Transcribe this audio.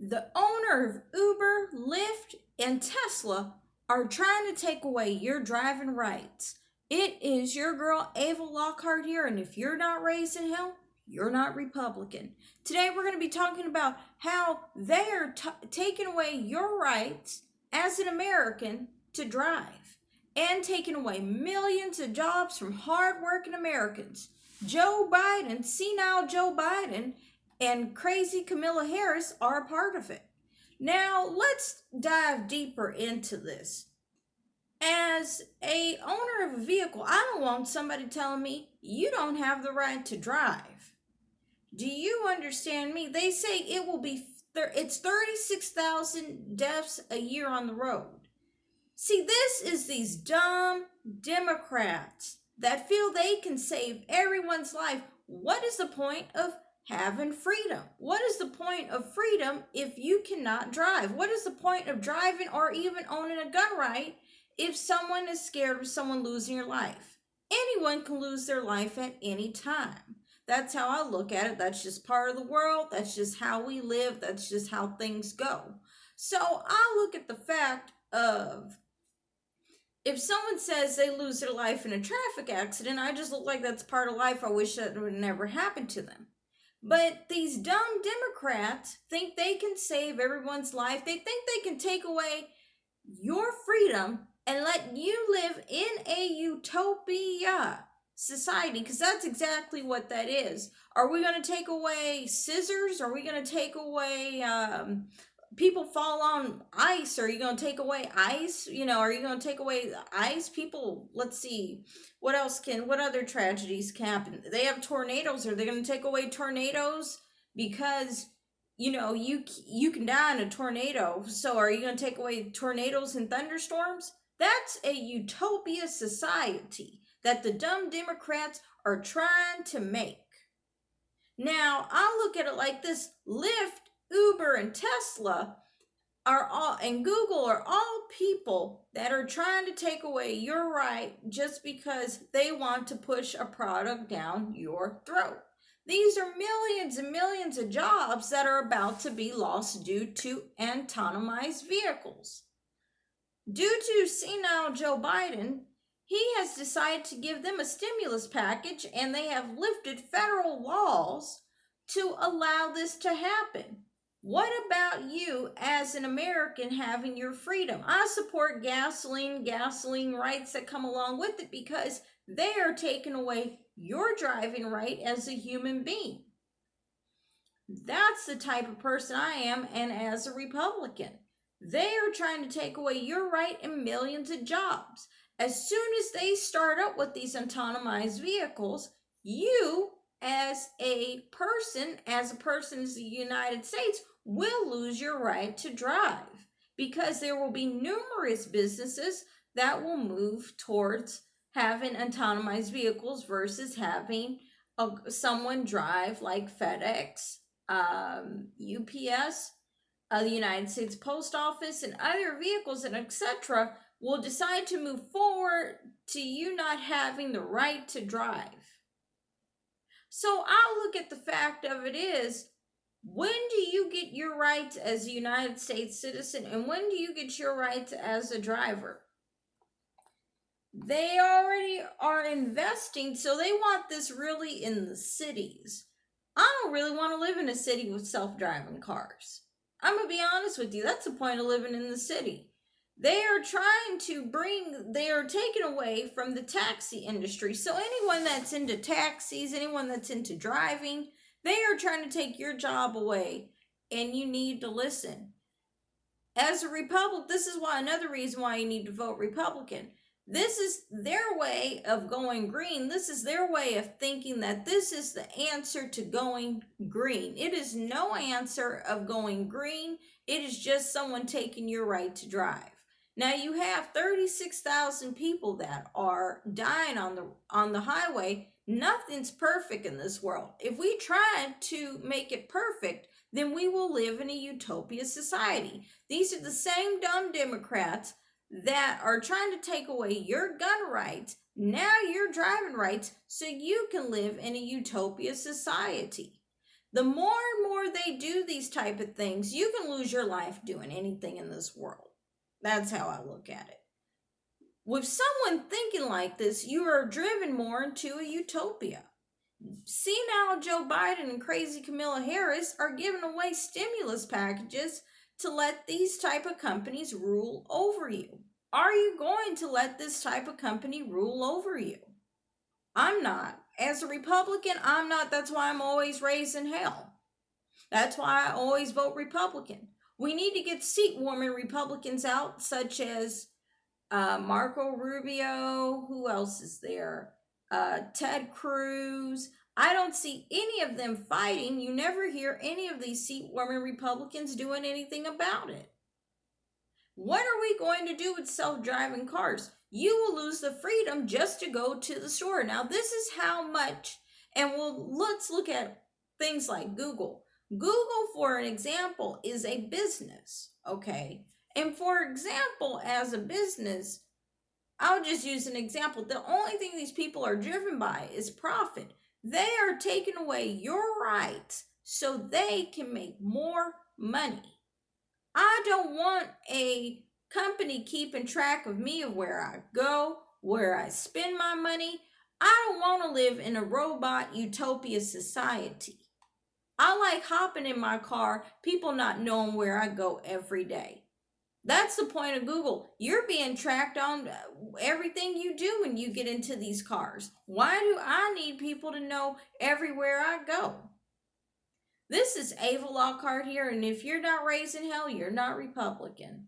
The owner of Uber, Lyft, and Tesla are trying to take away your driving rights. It is your girl Ava Lockhart here, and if you're not raised in hell, you're not Republican. Today we're going to be talking about how they are taking away your rights as an American to drive and taking away millions of jobs from hardworking Americans. Joe Biden, senile Joe Biden, and crazy Kamala Harris are a part of it. Now, let's dive deeper into this. As a owner of a vehicle, I don't want somebody telling me you don't have the right to drive. Do you understand me? They say it's 36,000 deaths a year on the road. See, this is these dumb Democrats that feel they can save everyone's life. What is the point of having freedom? What is the point of freedom if you cannot drive? What is the point of driving or even owning a gun right if someone is scared of someone losing your life? Anyone can lose their life at any time. That's how I look at it. That's just part of the world. That's just how we live. That's just how things go. So I look at the fact of, if someone says they lose their life in a traffic accident, I just look like that's part of life. I wish that would never happen to them. But these dumb Democrats think they can save everyone's life. They think they can take away your freedom and let you live in a utopia society, because that's exactly what that is. Are we going to take away scissors? Are we going to take away people fall on ice? Are you going to take away ice? Are you going to take away ice? People, let's see, what other tragedies can happen? They have tornadoes. Are they going to take away tornadoes? Because, you can die in a tornado. So are you going to take away tornadoes and thunderstorms? That's a utopia society that the dumb Democrats are trying to make. Now, I look at it like this. Lyft, Uber, and Tesla and Google are all people that are trying to take away your right just because they want to push a product down your throat. These are millions and millions of jobs that are about to be lost due to autonomous vehicles. Due to senile Joe Biden, he has decided to give them a stimulus package, and they have lifted federal laws to allow this to happen. What about you as an American having your freedom? I support gasoline rights that come along with it, because they are taking away your driving right as a human being. That's the type of person I am, and as a Republican. They are trying to take away your right in millions of jobs. As soon as they start up with these autonomous vehicles, you as a person in the United States will lose your right to drive, because there will be numerous businesses that will move towards having autonomous vehicles versus having someone drive, like FedEx, UPS, the United States Post Office, and other vehicles, and etc., will decide to move forward to you not having the right to drive. So I'll look at the fact of it is, when do you get your rights as a United States citizen, and when do you get your rights as a driver? They already are investing, so they want this really in the cities. I don't really want to live in a city with self-driving cars. I'm going to be honest with you. That's the point of living in the city. They are taking away from the taxi industry. So anyone that's into taxis, anyone that's into driving, they are trying to take your job away, and you need to listen. As a Republican, this is another reason why you need to vote Republican. This is their way of going green. This is their way of thinking that this is the answer to going green. It is no answer of going green. It is just someone taking your right to drive. Now, you have 36,000 people that are dying on the highway. Nothing's perfect in this world. If we try to make it perfect, then we will live in a utopia society. These are the same dumb Democrats that are trying to take away your gun rights, now your driving rights, so you can live in a utopia society. The more and more they do these type of things, you can lose your life doing anything in this world. That's how I look at it. With someone thinking like this, you are driven more into a utopia. See now, Joe Biden and crazy Kamala Harris are giving away stimulus packages to let these type of companies rule over you. Are you going to let this type of company rule over you? I'm not. As a Republican, I'm not. That's why I'm always raised in hell. That's why I always vote Republican. We need to get seat warming Republicans out, such as Marco Rubio. Who else is there? Ted Cruz. I don't see any of them fighting. You never hear any of these seat warming Republicans doing anything about it. What are we going to do with self-driving cars? You will lose the freedom just to go to the store. Now, this is how much, and let's look at things like Google. Google, for an example, is a business, okay? And for example, as a business, I'll just use an example. The only thing these people are driven by is profit. They are taking away your rights so they can make more money. I don't want a company keeping track of me, of where I go, where I spend my money. I don't want to live in a robot utopia society. I like hopping in my car, people not knowing where I go every day. That's the point of Google. You're being tracked on everything you do when you get into these cars. Why do I need people to know everywhere I go? This is Ava Lockhart here, and if you're not raised in hell, you're not Republican.